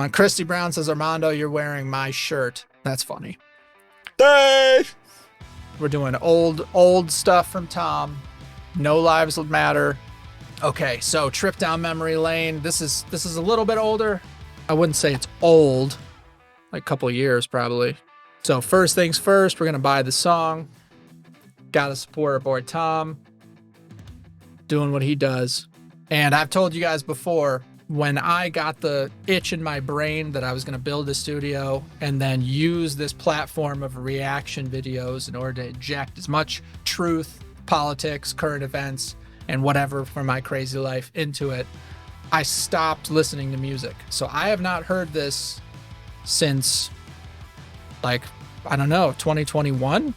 When Christy Brown says, Armando, you're wearing my shirt. That's funny. Dave! We're doing old stuff from Tom. No Lives Matter. Okay, so trip down memory lane. This is a little bit older. I wouldn't say it's old, like a couple of years probably. So first things first, we're gonna buy the song. Gotta support our boy Tom doing what he does. And I've told you guys before, when I got the itch in my brain that I was going to build a studio and then use this platform of reaction videos in order to inject as much truth, politics, current events, and whatever from my crazy life into it, I stopped listening to music. So I have not heard this since, like, I don't know, 2021? It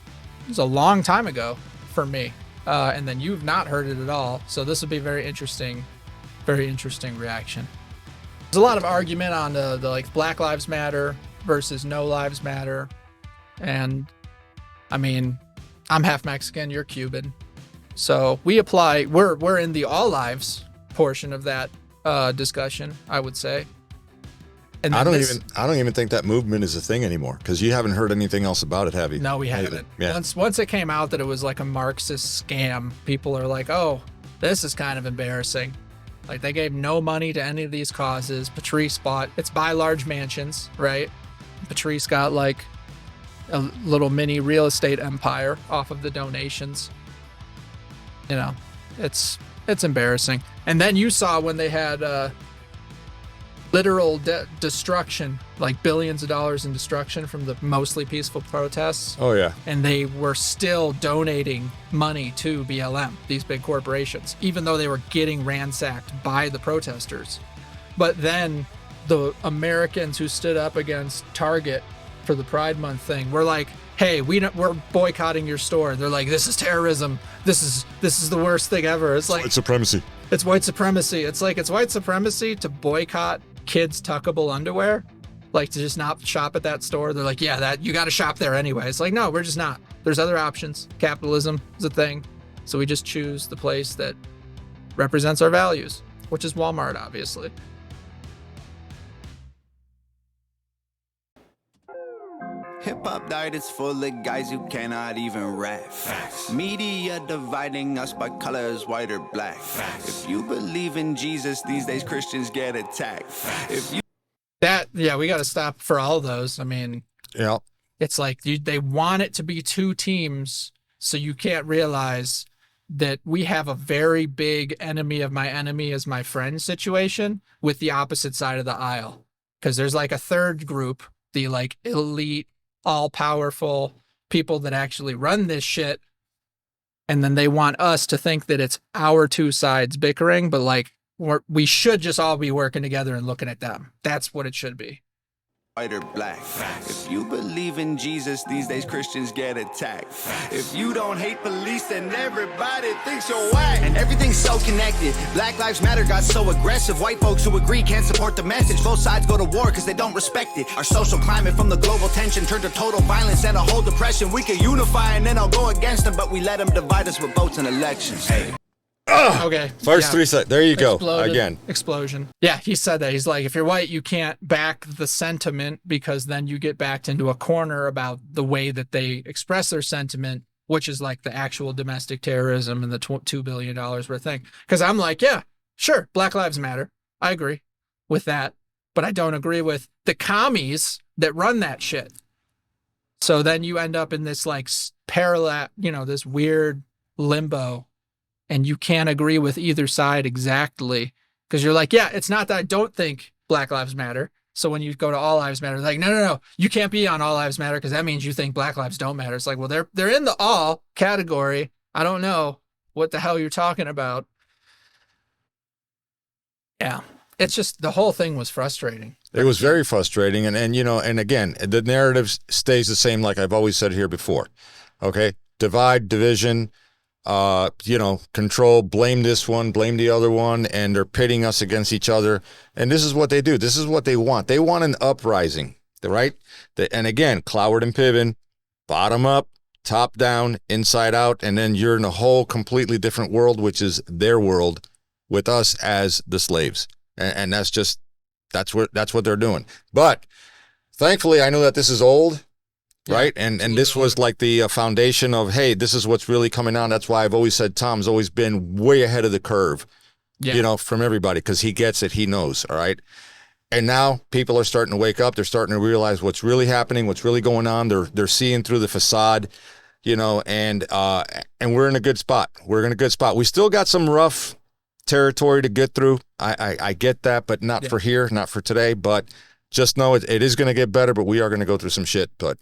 was a long time ago for me. And then you've not heard it at all. So this will be very interesting reaction. There's a lot of argument on the like Black Lives Matter versus No Lives Matter. And I mean, I'm half Mexican, you're Cuban. So we're in the all lives portion of that discussion, I would say. And I don't even think that movement is a thing anymore, because you haven't heard anything else about it, have you? No, we haven't. Yeah. Once it came out that it was like a Marxist scam, people are like, oh, this is kind of embarrassing. Like, they gave no money to any of these causes. Patrice it's by large mansions, right? Patrice got like a little mini real estate empire off of the donations. You know, it's embarrassing. And then you saw when they had literal destruction, like billions of dollars in destruction from the mostly peaceful protests. Oh, yeah. And they were still donating money to BLM, these big corporations, even though they were getting ransacked by the protesters. But then the Americans who stood up against Target for the Pride Month thing were like, hey, we're boycotting your store. They're like, this is terrorism. This is the worst thing ever. It's like white supremacy. It's white supremacy. It's like, it's white supremacy to boycott kids' tuckable underwear, like to just not shop at that store. They're like, yeah, that you got to shop there anyway. It's like, no, we're just not. There's other options. Capitalism is a thing. So we just choose the place that represents our values, which is Walmart, obviously. Hip-hop diet is full of guys who cannot even rap. Facts. Media dividing us by colors, white or black. Facts. If you believe in Jesus, these days Christians get attacked. If you we got to stop for all those. I mean, yeah, it's like they want it to be two teams, so you can't realize that we have a very big enemy of my enemy is my friend situation with the opposite side of the aisle. Because there's like a third group, the like elite, all-powerful people that actually run this shit, and then they want us to think that it's our two sides bickering, but like we should just all be working together and looking at them. That's what it should be. White or black. Facts. If you believe in Jesus, these days Christians get attacked. Facts. If you don't hate police, then everybody thinks you're whack. And everything's so connected. Black Lives Matter got so aggressive. White folks who agree can't support the message. Both sides go to war because they don't respect it. Our social climate from the global tension turned to total violence and a whole depression. We could unify and then I'll go against them, but we let them divide us with votes and elections. Hey. Okay. First 3 seconds. There you go. Again. Explosion. Yeah, he said that. He's like, if you're white, you can't back the sentiment because then you get backed into a corner about the way that they express their sentiment, which is like the actual domestic terrorism and the $2 billion worth thing. Because I'm like, yeah, sure, Black Lives Matter. I agree with that. But I don't agree with the commies that run that shit. So then you end up in this like parallel, this weird limbo. And you can't agree with either side exactly because you're like, yeah, it's not that I don't think Black Lives Matter. So when you go to All Lives Matter, like, no, you can't be on All Lives Matter because that means you think Black lives don't matter. It's like, well, they're in the all category. I don't know what the hell you're talking about. Yeah, it's just the whole thing was frustrating. It was very frustrating. And again, the narrative stays the same like I've always said here before. Okay, divide, division, control, blame this one, blame the other one, and they're pitting us against each other. And this is what they do. This is what they want. They want an uprising, right? And again, Cloward and Piven, bottom up, top down, inside out, and then you're in a whole completely different world, which is their world with us as the slaves. And that's just That's what they're doing. But thankfully, I know that this is old. Yeah, right. And this was like the foundation of, hey, this is what's really coming on. That's why I've always said Tom's always been way ahead of the curve, Yeah. you know, from everybody, because he gets it. He knows. All right. And now people are starting to wake up. They're starting to realize what's really happening, what's really going on. They're seeing through the facade, you know, and we're in a good spot. We're in a good spot. We still got some rough territory to get through. I get that, but not for here, not for today. But just know it is going to get better, but we are going to go through some shit. But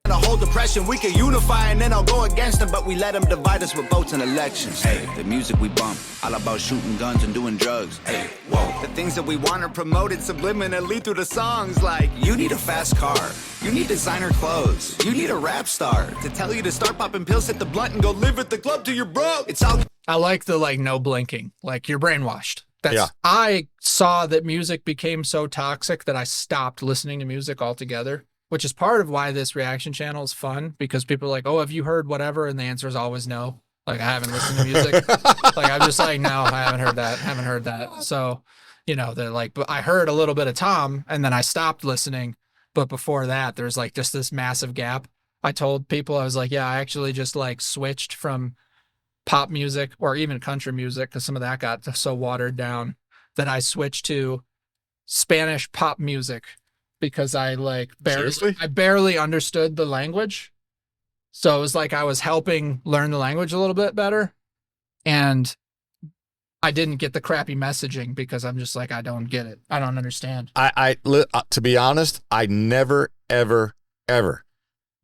The whole depression, we can unify and then I'll go against them, but we let them divide us with votes and elections. Hey, the music we bump, all about shooting guns and doing drugs. Hey, whoa, the things that we want are promoted subliminally through the songs, like you need a fast car, you need designer clothes, you need a rap star to tell you to start popping pills, hit the blunt and go live at the club till you're broke. It's all. I like the like no blinking, like you're brainwashed. Yeah. I saw that music became so toxic that I stopped listening to music altogether, which is part of why this reaction channel is fun, because people are like, oh, have you heard whatever? And the answer is always no. Like, I haven't listened to music. Like, I'm just like, no, I haven't heard that. So, you know, they're like, but I heard a little bit of Tom and then I stopped listening. But before that, there's like just this massive gap. I told people, I was like, yeah, I actually just like switched from pop music or even country music, because some of that got so watered down, that I switched to Spanish pop music, because I like barely understood the language. So it was like I was helping learn the language a little bit better. And I didn't get the crappy messaging because I'm just like, I don't get it. I don't understand. To be honest, I never, ever, ever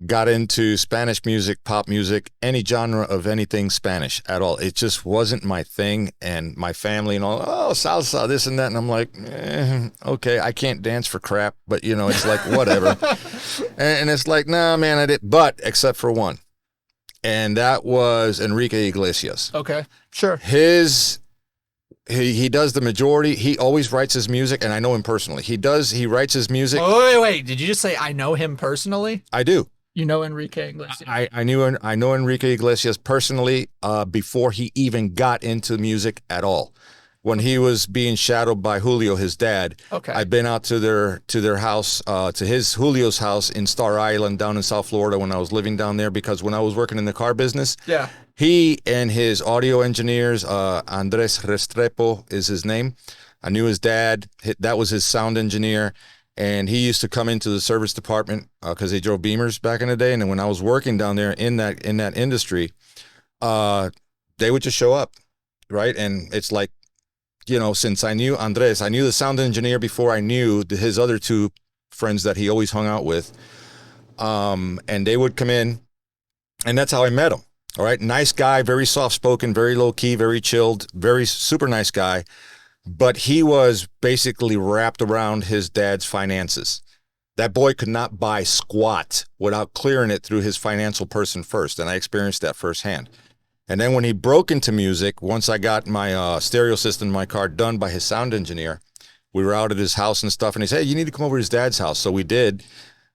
got into Spanish music, pop music, any genre of anything Spanish at all. It just wasn't my thing. And my family and all, oh, salsa, this and that. And I'm like, okay, I can't dance for crap, but you know, it's like, whatever. and it's like, nah, man, I did. But except for one. And that was Enrique Iglesias. Okay, sure. He does the majority. He always writes his music, and I know him personally. He writes his music. Oh, wait. Did you just say I know him personally? I do. You know Enrique Iglesias? I know Enrique Iglesias personally before he even got into music at all. When he was being shadowed by Julio, his dad. Okay. I've been out to their house, to Julio's house in Star Island down in South Florida when I was living down there, because when I was working in the car business, he and his audio engineers, Andres Restrepo is his name. I knew his dad. That was his sound engineer. And he used to come into the service department because they drove Beamers back in the day. And then when I was working down there in that industry, they would just show up, right? And it's like, you know, since I knew Andres, I knew the sound engineer before I knew his other two friends that he always hung out with. And they would come in, and that's how I met him. All right, nice guy, very soft-spoken, very low-key, very chilled, very super nice guy. But he was basically wrapped around his dad's finances. That boy could not buy squat without clearing it through his financial person first, and I experienced that firsthand. And then when he broke into music, once I got my stereo system in my car done by his sound engineer, we were out at his house and stuff, and he said, hey, you need to come over to his dad's house. So we did.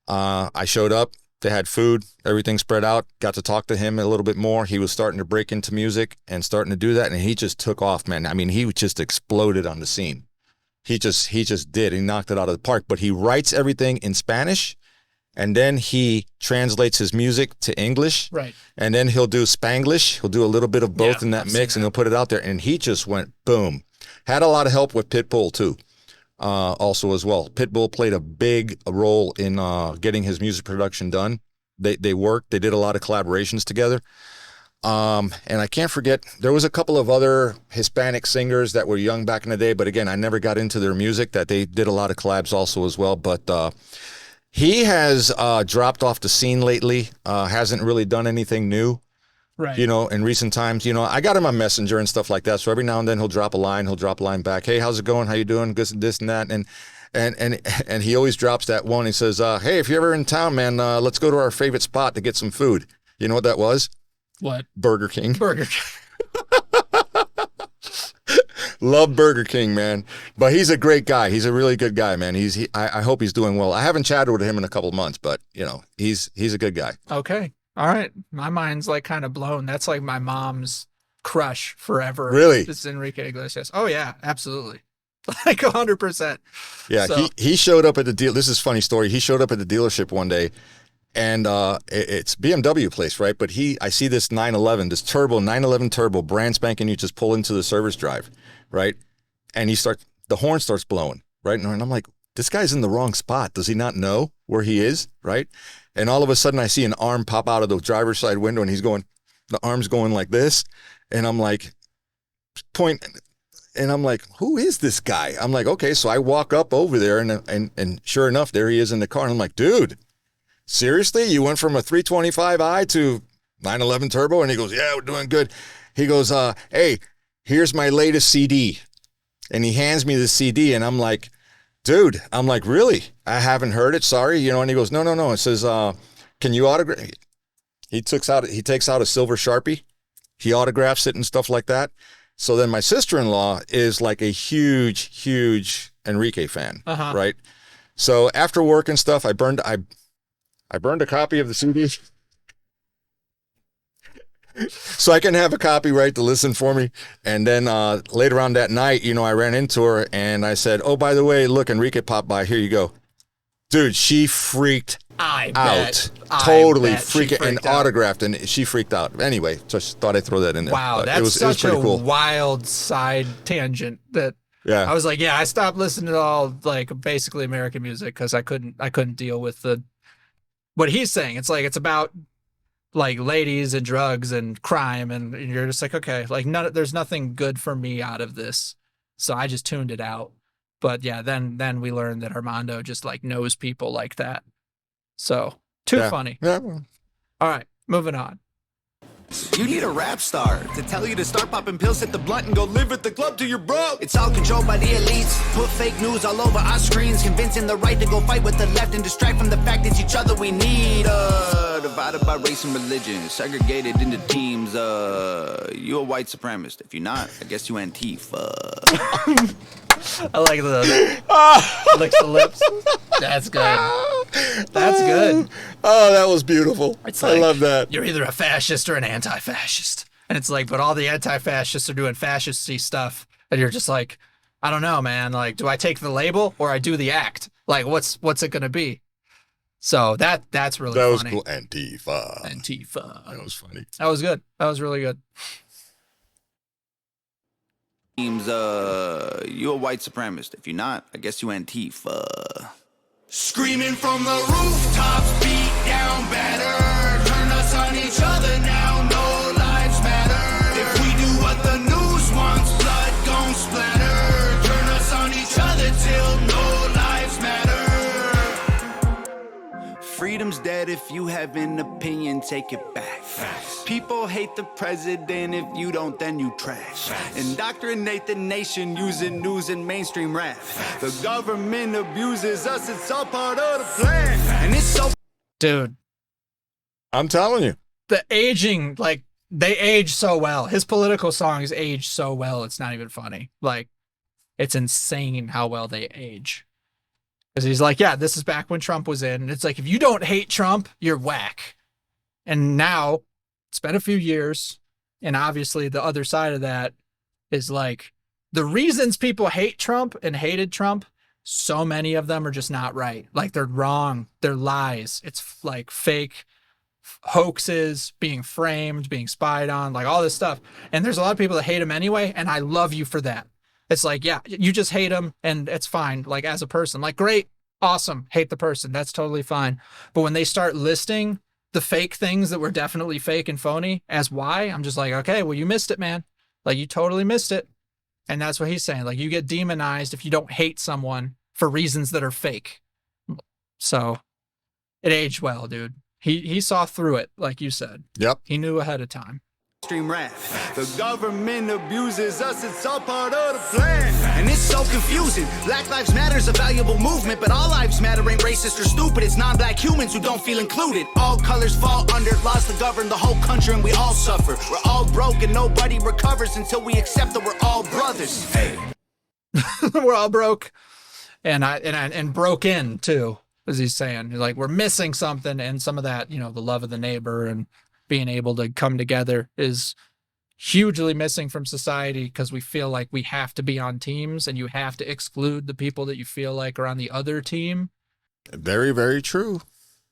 I showed up. They had food, everything spread out, got to talk to him a little bit more. He was starting to break into music and starting to do that, and he just took off, man. I mean, he just exploded on the scene. He just did. He knocked it out of the park. But he writes everything in Spanish, and then he translates his music to English. Right. And then he'll do Spanglish. He'll do a little bit of both in that mix, and he'll put it out there. And he just went boom. Had a lot of help with Pitbull, too. Also as well. Pitbull played a big role in getting his music production done. They worked. They did a lot of collaborations together. And I can't forget, there was a couple of other Hispanic singers that were young back in the day, but again, I never got into their music, that they did a lot of collabs also as well. But he has dropped off the scene lately, hasn't really done anything new. Right. You know, in recent times, you know, I got him on Messenger and stuff like that. So every now and then he'll drop a line back. Hey, how's it going? How you doing? This and that. And he always drops that one. He says, hey, if you're ever in town, man, let's go to our favorite spot to get some food. You know what that was? What? Burger King. Burger King. Love Burger King, man. But he's a great guy. He's a really good guy, man. I hope he's doing well. I haven't chatted with him in a couple of months, but you know, he's a good guy. Okay. All right. My mind's like kind of blown. That's like my mom's crush forever. Really? It's Enrique Iglesias. Oh yeah, absolutely. like 100%. Yeah, So, he showed up at the deal. This is a funny story. He showed up at the dealership one day, and it's BMW place, right? But I see this 911, this 911 turbo, brand spanking new, just pull into the service drive, right? And the horn starts blowing, right? And I'm like, this guy's in the wrong spot. Does he not know where he is, right? And all of a sudden, I see an arm pop out of the driver's side window, and the arm's going like this, and I'm like, and I'm like, who is this guy? I'm like, okay, so I walk up over there, and sure enough, there he is in the car. And I'm like, dude, seriously? You went from a 325i to 911 turbo? And he goes, yeah, we're doing good. He goes, hey, here's my latest CD. And he hands me the CD, and I'm like, dude, really? I haven't heard it. Sorry. And he goes, no. It says, can you autograph? He takes out a silver Sharpie. He autographs it and stuff like that. So then my sister-in-law is like a huge, huge Enrique fan, right? So after work and stuff, I burned a copy of the CD. So I can have a copy, right, to listen for me. And then later on that night, I ran into her and I said, oh, by the way, look, Enrique popped by. Here you go. Dude, she freaked out. Totally freaking and autographed, and she freaked out. Anyway, just thought I'd throw that in there. Wow, it was such pretty a cool. wild side tangent that Yeah. I was like, I stopped listening to all like basically American music because I couldn't deal with what he's saying. It's like it's about like ladies and drugs and crime, and you're just like, okay, like there's nothing good for me out of this, so I just tuned it out. But yeah, then we learned that Armando just like knows people like that. So funny. Yeah. All right, moving on. You need a rap star to tell you to start popping pills, hit the blunt, and go live at the club till you're broke. It's all controlled by the elites. Put fake news all over our screens, convincing the right to go fight with the left and distract from the fact it's each other we need. Divided by race and religion, segregated into teams. You a white supremacist. If you're not, I guess you Antifa. I like licks the lips. That's good. That's good. Oh, that was beautiful. I love that. You're either a fascist or an anti-fascist. And it's like, but all the anti-fascists are doing fascist-y stuff. And you're just like, I don't know, man. Like, do I take the label or I do the act? Like, what's it going to be? So that's really funny. That was cool. Antifa. That was funny. That was good. That was really good. You a white supremacist. If you're not, I guess you Antifa. Screaming from the rooftops, beat down better. Turn us on each other now, no lives matter. If we do what the news wants, blood gon' splatter. Turn us on each other till no lives matter. Freedom's dead. If you have an opinion, take it back. Facts. People hate the president. If you don't, then you trash. Facts. Indoctrinate the nation using news and mainstream rap. Facts. The government abuses us. It's all part of the plan. Facts. And it's so... Dude. I'm telling you. The aging, like, they age so well. His political songs age so well, it's not even funny. Like, it's insane how well they age. Because he's like, yeah, this is back when Trump was in. And it's like, if you don't hate Trump, you're whack. And now, it's been a few years. And obviously, the other side of that is like, the reasons people hate Trump and hated Trump, so many of them are just not right. Like, they're wrong. They're lies. It's like fake hoaxes, being framed, being spied on, like all this stuff. And there's a lot of people that hate him anyway. And I love you for that. It's like, yeah, you just hate him and it's fine. Like as a person, like, great, awesome. Hate the person. That's totally fine. But when they start listing the fake things that were definitely fake and phony as why, I'm just like, okay, well, you missed it, man. Like you totally missed it. And that's what he's saying. Like you get demonized if you don't hate someone for reasons that are fake. So it aged well, dude. He saw through it. Like you said. Yep. He knew ahead of time. Stream rap. The government abuses us, it's all part of the plan. And it's so confusing. Black Lives Matter is a valuable movement, but all lives matter ain't racist or stupid. It's non-black humans who don't feel included. All colors fall under laws that govern the whole country, and we all suffer. We're all broke and nobody recovers until we accept that we're all brothers. Hey. We're all broke. And broke in too, as he's saying. Like we're missing something, and some of that, the love of the neighbor and being able to come together is hugely missing from society because we feel like we have to be on teams and you have to exclude the people that you feel like are on the other team. Very, very true.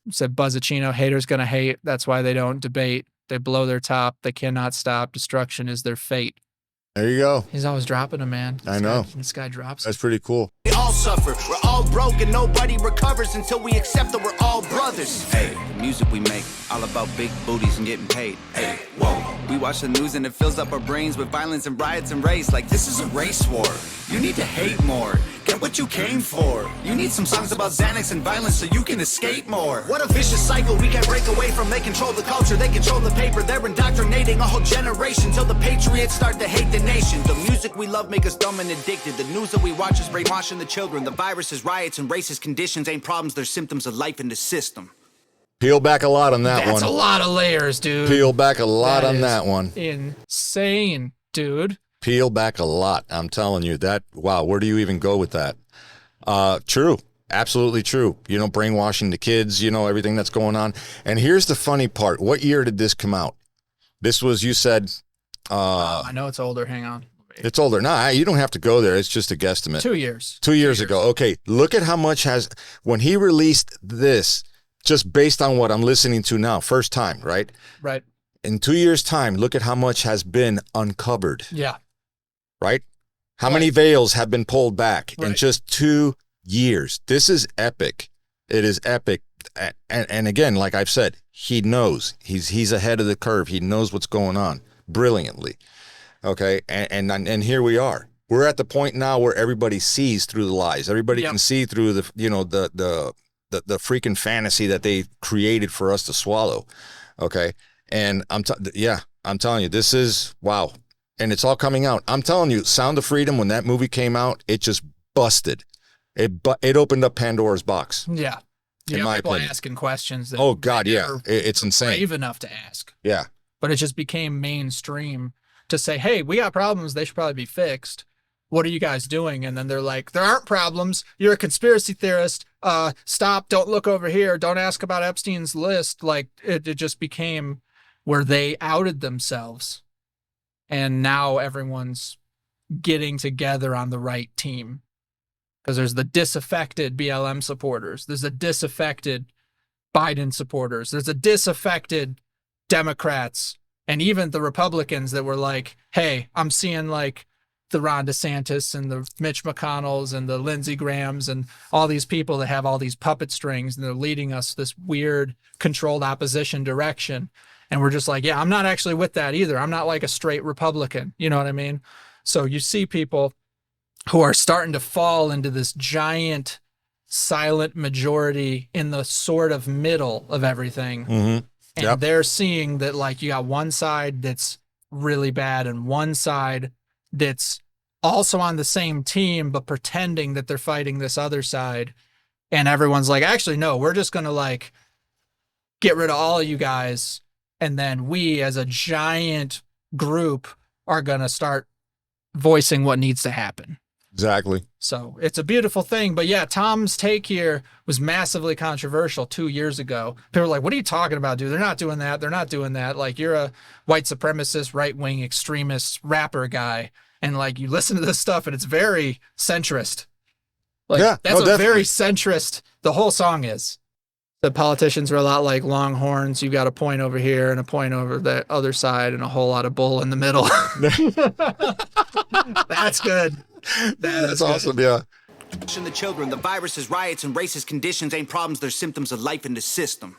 Said Buzzacino, haters gonna hate. That's why they don't debate. They blow their top. They cannot stop. Destruction is their fate. There you go. He's always dropping them, man. I know. This guy drops. That's pretty cool. We all suffer, we're all broken, nobody recovers until we accept that we're all brothers. Hey, the music we make, all about big booties and getting paid. Hey, whoa. We watch the news and it fills up our brains with violence and riots and race. Like this is a race war. You need to hate more. Get what you came for. You need some songs about Xanax and violence so you can escape more. What a vicious cycle we can't break away from. They control the culture, they control the paper. They're indoctrinating a whole generation till the patriots start to hate the nation. The music we love make us dumb and addicted. The news that we watch is brainwashing the children. The viruses, riots, and racist conditions ain't problems, they're symptoms of life in the system. Peel back a lot on that one. That's a lot of layers, dude. Peel back a lot on that one. Insane, dude. Peel back a lot. I'm telling you that. Wow. Where do you even go with that? True. Absolutely true. You know, brainwashing the kids, you know, everything that's going on. And here's the funny part. What year did this come out? This was, you said, I know it's older. Hang on. it's older. Nah, you don't have to go there. It's just a guesstimate. 2 years. 2 years ago. Okay. Look at how much when he released this, just based on what I'm listening to now, first time, right? Right. In 2 years' time, look at how much has been uncovered. Yeah. Right? How many veils have been pulled back in Right. just 2 years? This is epic. It is epic. And again, like I've said, he knows. He's ahead of the curve. He knows what's going on brilliantly. Okay? And here we are. We're at the point now where everybody sees through the lies. Everybody Yep. can see through the freaking fantasy that they created for us to swallow. Okay? And I'm telling you, this is wow. And it's all coming out. I'm telling you, Sound of Freedom, when that movie came out, it just busted. It opened up Pandora's box. Yeah. In my people opinion. asking questions. That Oh, God, they yeah. never It's were insane. brave enough to ask. Yeah. But it just became mainstream to say, hey, we got problems. They should probably be fixed. What are you guys doing? And then they're like, there aren't problems. You're a conspiracy theorist. Stop. Don't look over here. Don't ask about Epstein's list. Like it just became where they outed themselves. And now everyone's getting together on the right team. Because there's the disaffected BLM supporters. There's the disaffected Biden supporters. There's the disaffected Democrats. And even the Republicans that were like, hey, I'm seeing like the Ron DeSantis and the Mitch McConnells and the Lindsey Grahams and all these people that have all these puppet strings and they're leading us this weird controlled opposition direction. And we're just like, yeah, I'm not actually with that either. I'm not like a straight Republican. You know what I mean? So you see people who are starting to fall into this giant silent majority in the sort of middle of everything. Mm-hmm. And Yep. they're seeing that like you got one side that's really bad and one side that's also on the same team, but pretending that they're fighting this other side. And everyone's like, actually, no, we're just going to like get rid of all of you guys. And then we as a giant group are going to start voicing what needs to happen. Exactly. So it's a beautiful thing. But yeah, Tom's take here was massively controversial 2 years ago. People were like, what are you talking about, dude? They're not doing that. They're not doing that. Like, you're a white supremacist, right-wing extremist rapper guy. And like, you listen to this stuff and it's very centrist. Like, Yeah, that's no, a very definitely. centrist. The whole song is. The politicians are a lot like longhorns. You got a point over here and a point over the other side and a whole lot of bull in the middle. That's good. That's awesome. Yeah. The children, the viruses, riots, and racist conditions ain't problems, they're symptoms of life in the system.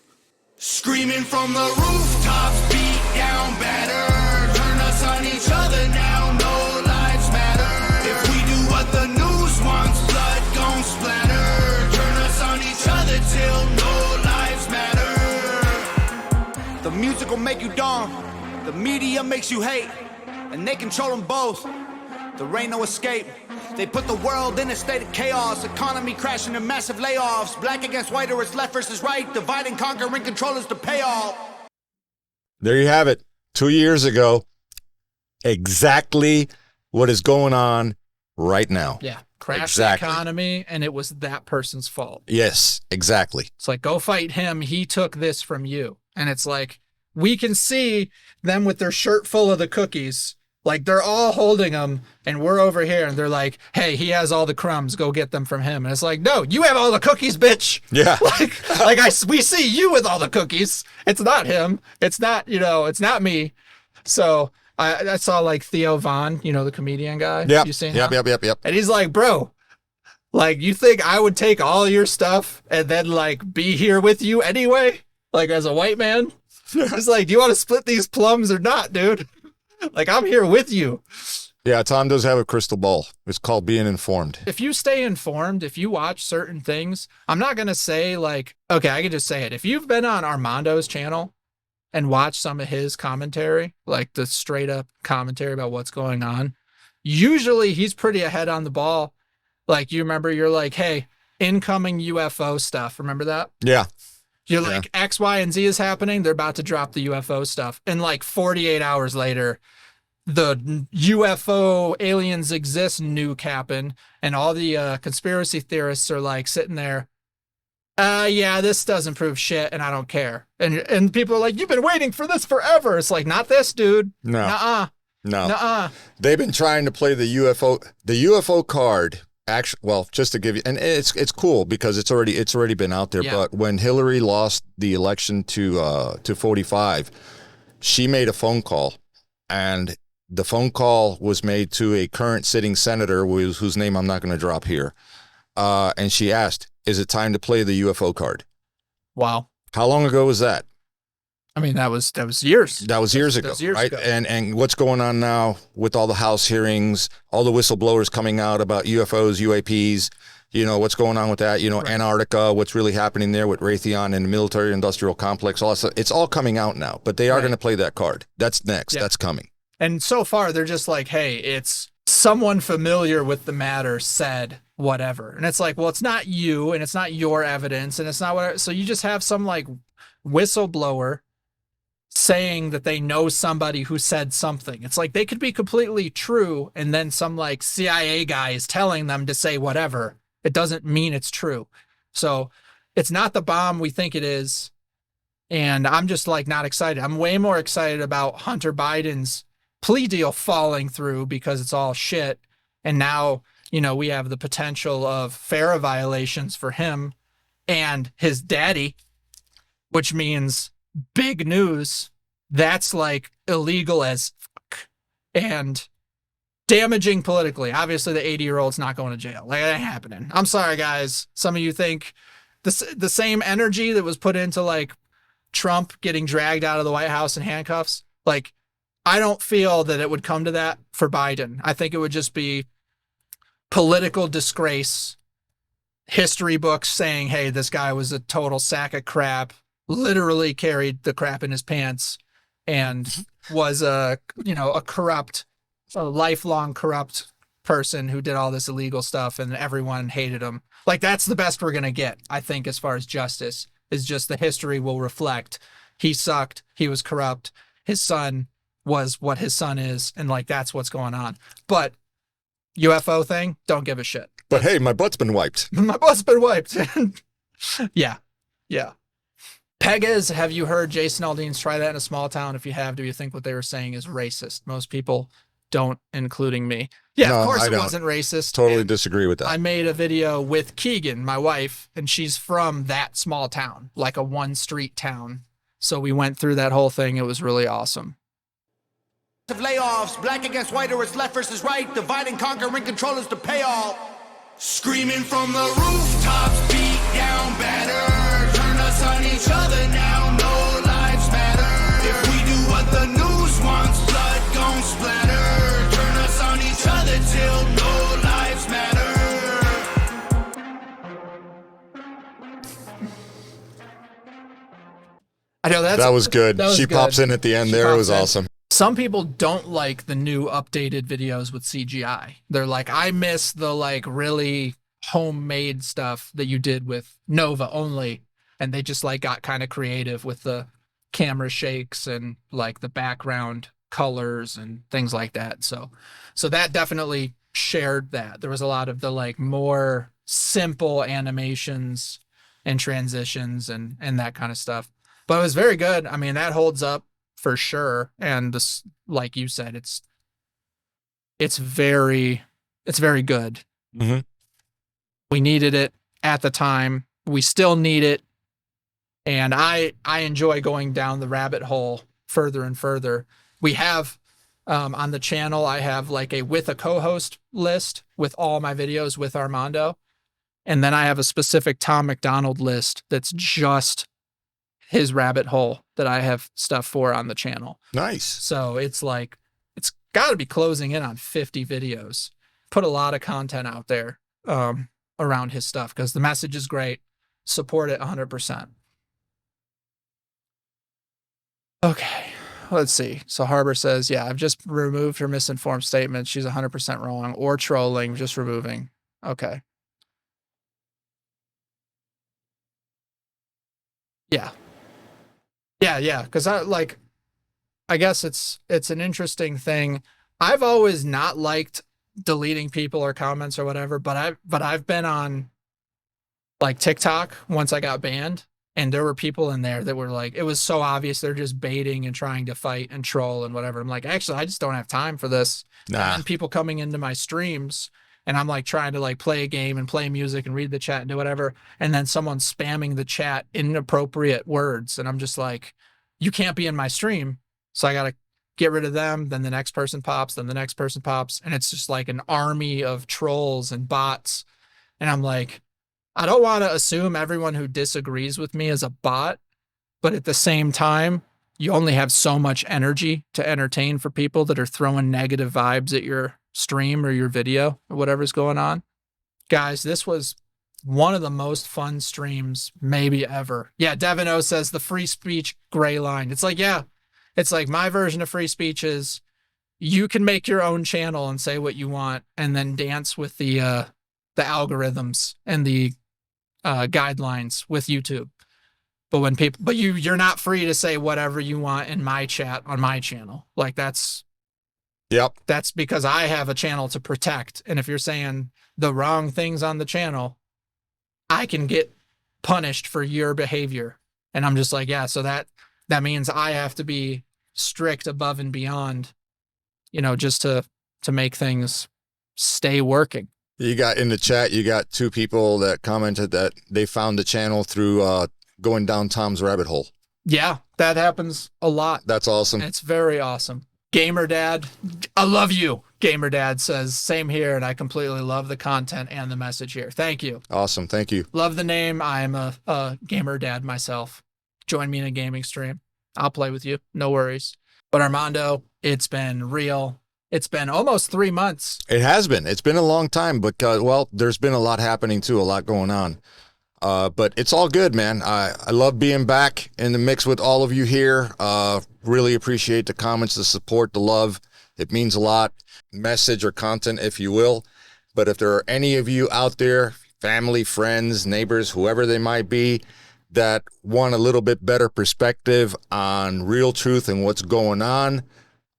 Screaming from the rooftops, beat down better. Turn us on each other now, no lives matter. If we do what the news wants, blood gon' splatter. Turn us on each other till no lives matter. The music will make you dumb, the media makes you hate, and they control them both. There ain't no escape. They put the world in a state of chaos, economy crashing and massive layoffs. Black against white, or it's left versus right. Divide and conquer and control is the payoff. There you have it. 2 years ago, exactly what is going on right now. Yeah. Crash Exactly. the economy, and it was that person's fault. Yes, exactly. It's like, go fight him. He took this from you. And it's like, we can see them with their shirt full of the cookies. Like they're all holding them and we're over here and they're like, hey, he has all the crumbs. Go get them from him. And it's like, no, you have all the cookies, bitch. Yeah. We see you with all the cookies. It's not him. It's not, it's not me. So I saw like Theo Von, the comedian guy. Yep. You seen Yep. him? Yep. And he's like, bro, like, you think I would take all your stuff and then like be here with you anyway? Like as a white man? It's like, do you want to split these plums or not, dude? Like, I'm here with you. Yeah, Tom does have a crystal ball. It's called being informed. If you stay informed, if you watch certain things, I'm not going to say like, okay, I can just say it. If you've been on Armando's channel and watched some of his commentary, like the straight up commentary about what's going on, usually he's pretty ahead on the ball. Like, you remember, you're like, hey, incoming UFO stuff. Remember that? Yeah. You're like, X, Y, and Z is happening. They're about to drop the UFO stuff. And like 48 hours later, the UFO aliens exist nuke happened. And all the conspiracy theorists are like sitting there. Yeah, this doesn't prove shit. And I don't care. And people are like, you've been waiting for this forever. It's like, not this, dude. No. Nuh-uh. No. Nuh-uh. They've been trying to play the UFO card. Actually, well, just to give you, and it's cool because it's already been out there. Yeah. But when Hillary lost the election to 45, she made a phone call, and the phone call was made to a current sitting senator whose name I'm not going to drop here, and she asked, "Is it time to play the UFO card?" Wow. How long ago was that? I mean, that was years. That was years ago, right? And what's going on now with all the House hearings, all the whistleblowers coming out about UFOs, UAPs, what's going on with that, right. Antarctica, what's really happening there with Raytheon and the military-industrial complex, all that stuff. It's all coming out now, but they are going to play that card. That's next. Yeah. That's coming. And so far, they're just like, hey, it's someone familiar with the matter said whatever. And it's like, well, it's not you, and it's not your evidence, and it's not whatever. So you just have some like whistleblower saying that they know somebody who said something. It's like they could be completely true, and then some like CIA guy is telling them to say whatever. It doesn't mean it's true. So it's not the bomb we think it is. And I'm just like not excited. I'm way more excited about Hunter Biden's plea deal falling through because it's all shit. And now, we have the potential of FARA violations for him and his daddy, which means big news. That's like illegal as fuck and damaging politically. Obviously, the 80-year-old's not going to jail. Like, that ain't happening. I'm sorry, guys. Some of you think the same energy that was put into like Trump getting dragged out of the White House in handcuffs. Like, I don't feel that it would come to that for Biden. I think it would just be political disgrace, history books saying, hey, this guy was a total sack of crap, literally carried the crap in his pants, and was a lifelong corrupt person who did all this illegal stuff, and everyone hated him. Like, that's the best we're going to get, I think, as far as justice, is just the history will reflect. He sucked. He was corrupt. His son was what his son is. And like, that's what's going on. But UFO thing, don't give a shit. But hey, my butt's been wiped. My butt's been wiped. Yeah. Pegas, have you heard Jason Aldean's Try That in a Small Town? If you have, do you think what they were saying is racist? Most people don't, including me. Yeah, no, of course it wasn't racist. Totally disagree with that. I made a video with Keegan, my wife, and she's from that small town, like a one-street town. So we went through that whole thing. It was really awesome. Of layoffs, black against white, or it's left versus right, divide and conquer and control is the payoff. Screaming from the rooftops, beat down better, turn us on each other now, no lives matter. If we do what the news wants, blood gon' splatter, turn us on each other till no lives matter. I know that was good. She pops in at the end there. It was awesome. Some people don't like the new updated videos with CGI. They're like, I miss the like really homemade stuff that you did with Nova only. And they just like got kind of creative with the camera shakes and like the background colors and things like that. So that definitely shared that. There was a lot of the like more simple animations and transitions and that kind of stuff. But it was very good. I mean, that holds up. for sure. And this, like you said, it's very good. Mm-hmm. We needed it at the time. We still need it. And I enjoy going down the rabbit hole further and further. We have on the channel, I have like a with a co-host list with all my videos with Armando. And then I have a specific Tom MacDonald list that's just his rabbit hole that I have stuff for on the channel. Nice. So it's like, it's got to be closing in on 50 videos. Put a lot of content out there around his stuff because the message is great. Support it 100%. Okay, let's see. So Harbor says, yeah, I've just removed her misinformed statement. She's 100% wrong or trolling, just removing. Okay. Yeah. Yeah. Cause I guess it's an interesting thing. I've always not liked deleting people or comments or whatever, but I've been on like TikTok once I got banned. And there were people in there that were like, it was so obvious they're just baiting and trying to fight and troll and whatever. I'm like, actually, I just don't have time for this. Nah. And then people coming into my streams and I'm like trying to like play a game and play music and read the chat and do whatever. And then someone spamming the chat inappropriate words. And I'm just like, you can't be in my stream. So I got to get rid of them. Then the next person pops, then the next person pops. And it's just like an army of trolls and bots. And I'm like, I don't want to assume everyone who disagrees with me is a bot, but at the same time, you only have so much energy to entertain for people that are throwing negative vibes at your stream or your video or whatever's going on. Guys, this was one of the most fun streams maybe ever. Yeah, Devin O says the free speech gray line. It's like, yeah, it's like my version of free speech is you can make your own channel and say what you want and then dance with the algorithms and the guidelines with YouTube. But when people, but you're not free to say whatever you want in my chat on my channel. Like that's because I have a channel to protect. And if you're saying the wrong things on the channel, I can get punished for your behavior. And I'm just like, yeah, so that means I have to be strict above and beyond, just to make things stay working. You got in the chat, you got 2 people that commented that they found the channel through going down Tom's rabbit hole. Yeah, that happens a lot. That's awesome. It's very awesome. Gamer Dad, I love you. Gamer Dad says, same here, and I completely love the content and the message here. Thank you. Awesome. Thank you. Love the name. I'm a Gamer Dad myself. Join me in a gaming stream. I'll play with you. No worries. But Armando, it's been real. It's been almost 3 months. It has been. It's been a long time, but there's been a lot happening too, a lot going on. But it's all good, man. I love being back in the mix with all of you here. Really appreciate the comments, the support, the love. It means a lot. Message or content, if you will. But if there are any of you out there, family, friends, neighbors, whoever they might be, that want a little bit better perspective on real truth and what's going on,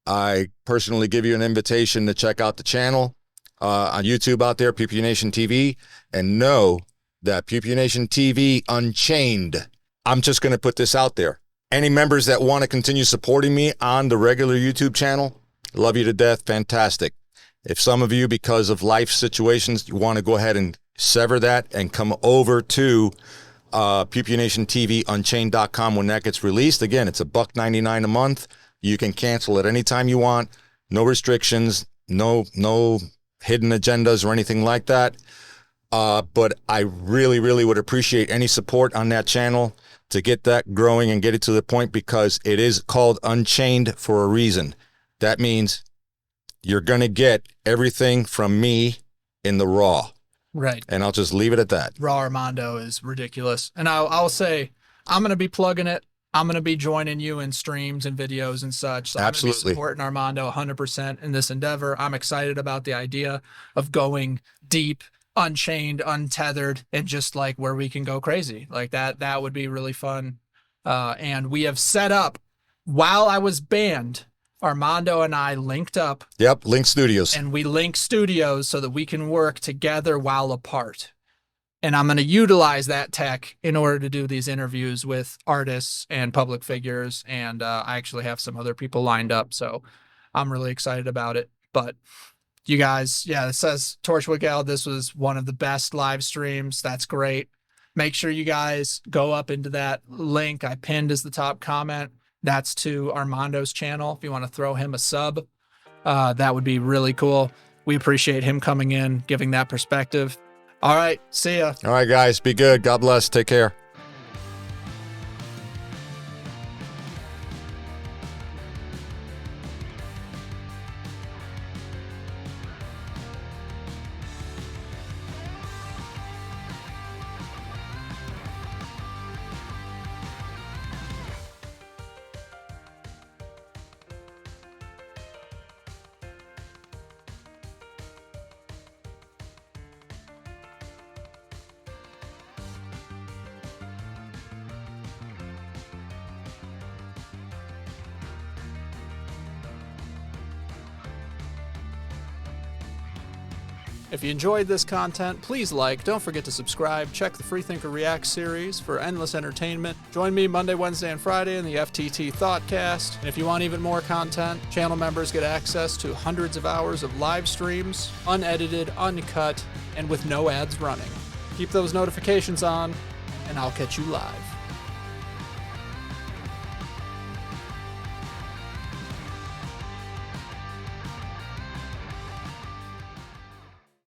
I personally give you an invitation to check out the channel on YouTube out there, PewPewNationTV, and know that PewPewNationTV Unchained. I'm just going to put this out there. Any members that want to continue supporting me on the regular YouTube channel, love you to death, fantastic. If some of you, because of life situations, you want to go ahead and sever that and come over to PewPewNationTV Unchained.com when that gets released. Again, it's $1.99 a month. You can cancel at any time you want. No restrictions, no hidden agendas or anything like that. But I really, really would appreciate any support on that channel to get that growing and get it to the point, because it is called Unchained for a reason. That means you're going to get everything from me in the raw. Right. And I'll just leave it at that. Raw Armando is ridiculous. And I'll say, I'm going to be plugging it. I'm going to be joining you in streams and videos and such. So Absolutely. I'm going to be supporting Armando 100% in this endeavor. I'm excited about the idea of going deep, unchained, untethered, and just like where we can go crazy. Like that would be really fun. And we have set up, while I was banned, Armando and I linked up. Yep, Link Studios. And we link studios so that we can work together while apart. And I'm going to utilize that tech in order to do these interviews with artists and public figures. And I actually have some other people lined up. So I'm really excited about it. But you guys, yeah, it says Torchwood Gal, this was one of the best live streams. That's great. Make sure you guys go up into that link I pinned as the top comment. That's to Armando's channel. If you want to throw him a sub, that would be really cool. We appreciate him coming in, giving that perspective. All right. See ya. All right, guys. Be good. God bless. Take care. If you enjoyed this content, please like, don't forget to subscribe, check the Freethinker React series for endless entertainment. Join me Monday, Wednesday, and Friday in the FTT Thoughtcast. And if you want even more content, channel members get access to hundreds of hours of live streams, unedited, uncut, and with no ads running. Keep those notifications on, and I'll catch you live.